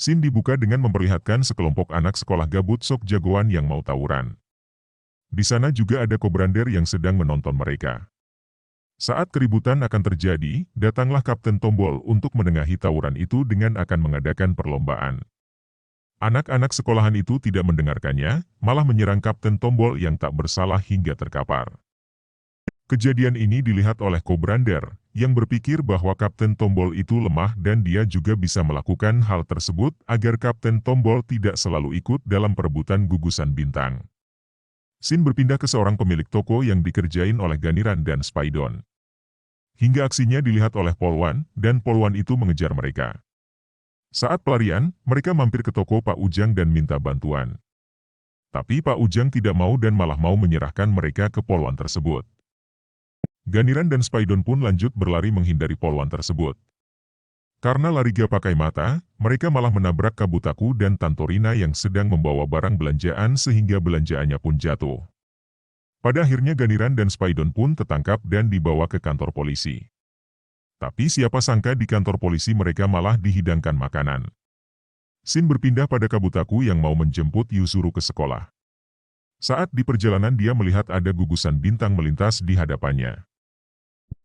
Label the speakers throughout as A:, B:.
A: Scene dibuka dengan memperlihatkan sekelompok anak sekolah gabut sok jagoan yang mau tawuran. Di sana juga ada kobrander yang sedang menonton mereka. Saat keributan akan terjadi, datanglah Kapten Tombol untuk menengahi tawuran itu dengan akan mengadakan perlombaan. Anak-anak sekolahan itu tidak mendengarkannya, malah menyerang Kapten Tombol yang tak bersalah hingga terkapar. Kejadian ini dilihat oleh Kobrander, yang berpikir bahwa Kapten Tombol itu lemah dan dia juga bisa melakukan hal tersebut agar Kapten Tombol tidak selalu ikut dalam perebutan gugusan bintang. Scene berpindah ke seorang pemilik toko yang dikerjain oleh Ganiran dan Spaidon. Hingga aksinya dilihat oleh Polwan, dan Polwan itu mengejar mereka. Saat pelarian, mereka mampir ke toko Pak Ujang dan minta bantuan. Tapi Pak Ujang tidak mau dan malah mau menyerahkan mereka ke Polwan tersebut. Ganiran dan Spaidon pun lanjut berlari menghindari Polwan tersebut. Karena lari gak pakai mata, mereka malah menabrak Kabutaku dan Tantorina yang sedang membawa barang belanjaan sehingga belanjaannya pun jatuh. Pada akhirnya Ganiran dan Spaidon pun tertangkap dan dibawa ke kantor polisi. Tapi siapa sangka di kantor polisi mereka malah dihidangkan makanan. Scene berpindah pada Kabutaku yang mau menjemput Yuzuru ke sekolah. Saat di perjalanan dia melihat ada gugusan bintang melintas di hadapannya.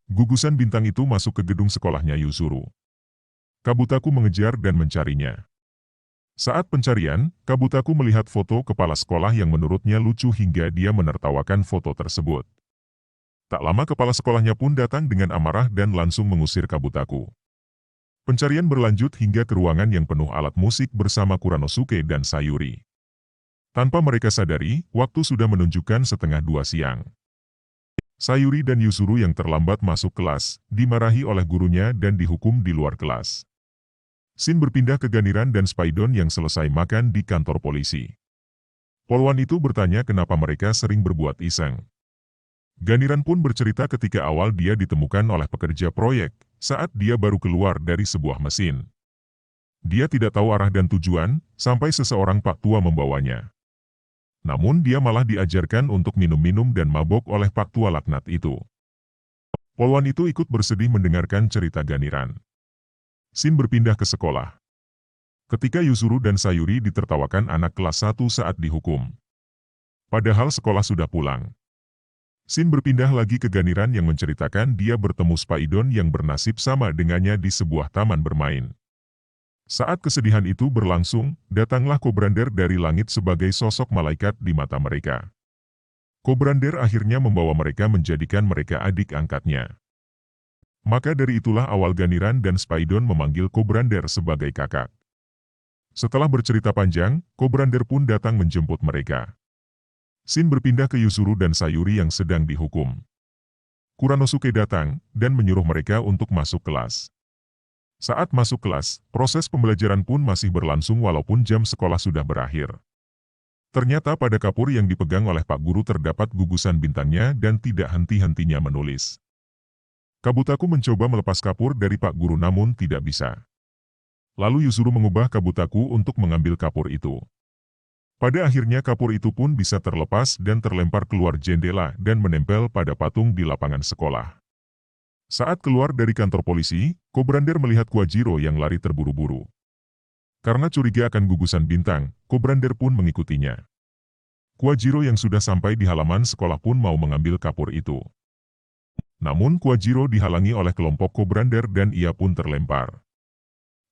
A: Gugusan bintang itu masuk ke gedung sekolahnya Yuzuru. Kabutaku mengejar dan mencarinya. Saat pencarian, Kabutaku melihat foto kepala sekolah yang menurutnya lucu hingga dia menertawakan foto tersebut. Tak lama kepala sekolahnya pun datang dengan amarah dan langsung mengusir Kabutaku. Pencarian berlanjut hingga ke ruangan yang penuh alat musik bersama Kuranosuke dan Sayuri. Tanpa mereka sadari, waktu sudah menunjukkan 1:30 siang. Sayuri dan Yuzuru yang terlambat masuk kelas, dimarahi oleh gurunya dan dihukum di luar kelas. Scene berpindah ke Ganiran dan Spaidon yang selesai makan di kantor polisi. Polwan itu bertanya kenapa mereka sering berbuat iseng. Ganiran pun bercerita ketika awal dia ditemukan oleh pekerja proyek, saat dia baru keluar dari sebuah mesin. Dia tidak tahu arah dan tujuan, sampai seseorang Pak Tua membawanya. Namun dia malah diajarkan untuk minum-minum dan mabok oleh Pak Tua laknat itu. Polwan itu ikut bersedih mendengarkan cerita Ganiran. Scene berpindah ke sekolah. Ketika Yuzuru dan Sayuri ditertawakan anak kelas 1 saat dihukum. Padahal sekolah sudah pulang. Scene berpindah lagi ke Ganiran yang menceritakan dia bertemu Spaidon yang bernasib sama dengannya di sebuah taman bermain. Saat kesedihan itu berlangsung, datanglah Kobrander dari langit sebagai sosok malaikat di mata mereka. Kobrander akhirnya membawa mereka menjadikan mereka adik angkatnya. Maka dari itulah awal Ganiran dan Spaidon memanggil Kobrander sebagai kakak. Setelah bercerita panjang, Kobrander pun datang menjemput mereka. Scene berpindah ke Yuzuru dan Sayuri yang sedang dihukum. Kuranosuke datang, dan menyuruh mereka untuk masuk kelas. Saat masuk kelas, proses pembelajaran pun masih berlangsung walaupun jam sekolah sudah berakhir. Ternyata pada kapur yang dipegang oleh Pak Guru terdapat gugusan bintangnya dan tidak henti-hentinya menulis. Kabutaku mencoba melepas kapur dari Pak Guru namun tidak bisa. Lalu Yuzuru mengubah Kabutaku untuk mengambil kapur itu. Pada akhirnya kapur itu pun bisa terlepas dan terlempar keluar jendela dan menempel pada patung di lapangan sekolah. Saat keluar dari kantor polisi, Kobrander melihat Kwajiro yang lari terburu-buru. Karena curiga akan gugusan bintang, Kobrander pun mengikutinya. Kwajiro yang sudah sampai di halaman sekolah pun mau mengambil kapur itu. Namun Kwajiro dihalangi oleh kelompok Kobrander dan ia pun terlempar.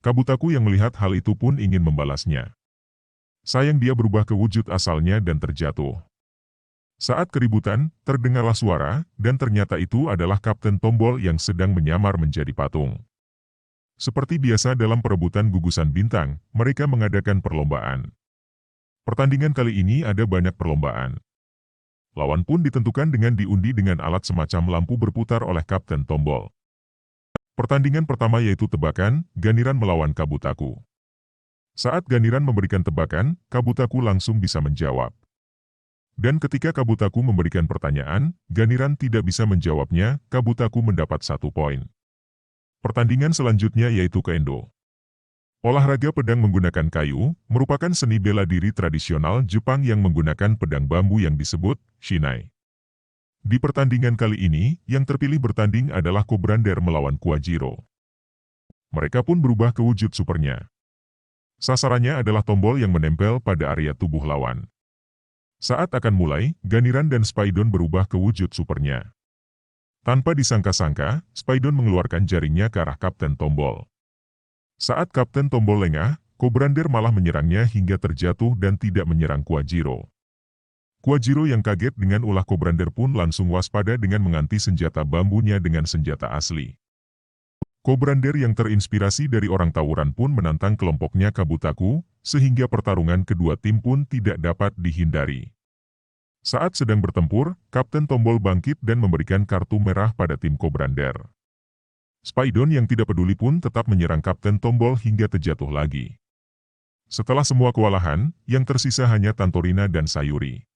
A: Kabutaku yang melihat hal itu pun ingin membalasnya. Sayang dia berubah ke wujud asalnya dan terjatuh. Saat keributan, terdengarlah suara, dan ternyata itu adalah Kapten Tombol yang sedang menyamar menjadi patung. Seperti biasa dalam perebutan gugusan bintang, mereka mengadakan perlombaan. Pertandingan kali ini ada banyak perlombaan. Lawan pun ditentukan dengan diundi dengan alat semacam lampu berputar oleh Kapten Tombol. Pertandingan pertama yaitu tebakan, Ganiran melawan Kabutaku. Saat Ganiran memberikan tebakan, Kabutaku langsung bisa menjawab. Dan ketika Kabutaku memberikan pertanyaan, Ganiran tidak bisa menjawabnya, Kabutaku mendapat 1 poin. Pertandingan selanjutnya yaitu Kendo. Olahraga pedang menggunakan kayu, merupakan seni bela diri tradisional Jepang yang menggunakan pedang bambu yang disebut shinai. Di pertandingan kali ini, yang terpilih bertanding adalah Kobrander melawan Kwajiro. Mereka pun berubah ke wujud supernya. Sasarannya adalah tombol yang menempel pada area tubuh lawan. Saat akan mulai, Ganiran dan Spidon berubah ke wujud supernya. Tanpa disangka-sangka, Spidon mengeluarkan jaringnya ke arah Kapten Tombol. Saat Kapten Tombol lengah, Kobrander malah menyerangnya hingga terjatuh dan tidak menyerang Quajiro. Quajiro yang kaget dengan ulah Kobrander pun langsung waspada dengan mengganti senjata bambunya dengan senjata asli. Kobrander yang terinspirasi dari orang tawuran pun menantang kelompoknya Kabutaku, sehingga pertarungan kedua tim pun tidak dapat dihindari. Saat sedang bertempur, Kapten Tombol bangkit dan memberikan kartu merah pada tim Kobrander. Spidon yang tidak peduli pun tetap menyerang Kapten Tombol hingga terjatuh lagi. Setelah semua kewalahan, yang tersisa hanya Tantorina dan Sayuri.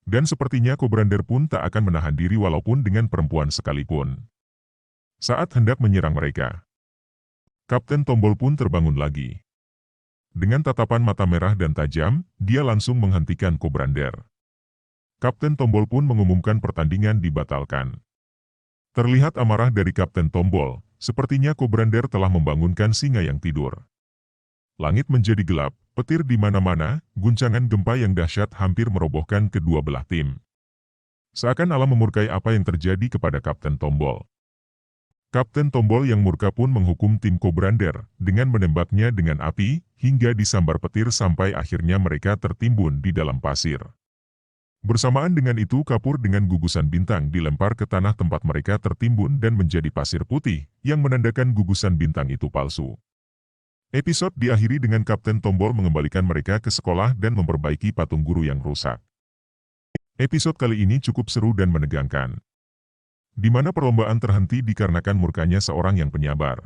A: Dan sepertinya Kobrander pun tak akan menahan diri walaupun dengan perempuan sekalipun. Saat hendak menyerang mereka, Kapten Tombol pun terbangun lagi. Dengan tatapan mata merah dan tajam, dia langsung menghentikan Kobrander. Kapten Tombol pun mengumumkan pertandingan dibatalkan. Terlihat amarah dari Kapten Tombol, sepertinya Kobrander telah membangunkan singa yang tidur. Langit menjadi gelap, petir di mana-mana, guncangan gempa yang dahsyat hampir merobohkan kedua belah tim. Seakan alam memurkai apa yang terjadi kepada Kapten Tombol. Kapten Tombol yang murka pun menghukum tim Kobrander dengan menembaknya dengan api hingga disambar petir sampai akhirnya mereka tertimbun di dalam pasir. Bersamaan dengan itu kapur dengan gugusan bintang dilempar ke tanah tempat mereka tertimbun dan menjadi pasir putih yang menandakan gugusan bintang itu palsu. Episode diakhiri dengan Kapten Tombol mengembalikan mereka ke sekolah dan memperbaiki patung guru yang rusak. Episode kali ini cukup seru dan menegangkan, di mana perlombaan terhenti dikarenakan murkanya seorang yang penyabar.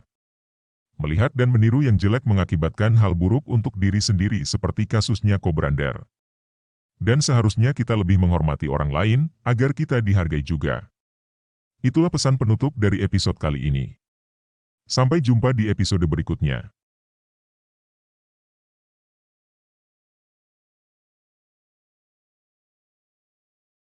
A: Melihat dan meniru yang jelek mengakibatkan hal buruk untuk diri sendiri seperti kasusnya Kobrander. Dan seharusnya kita lebih menghormati orang lain, agar kita dihargai juga. Itulah pesan penutup dari episode kali ini. Sampai jumpa di episode berikutnya.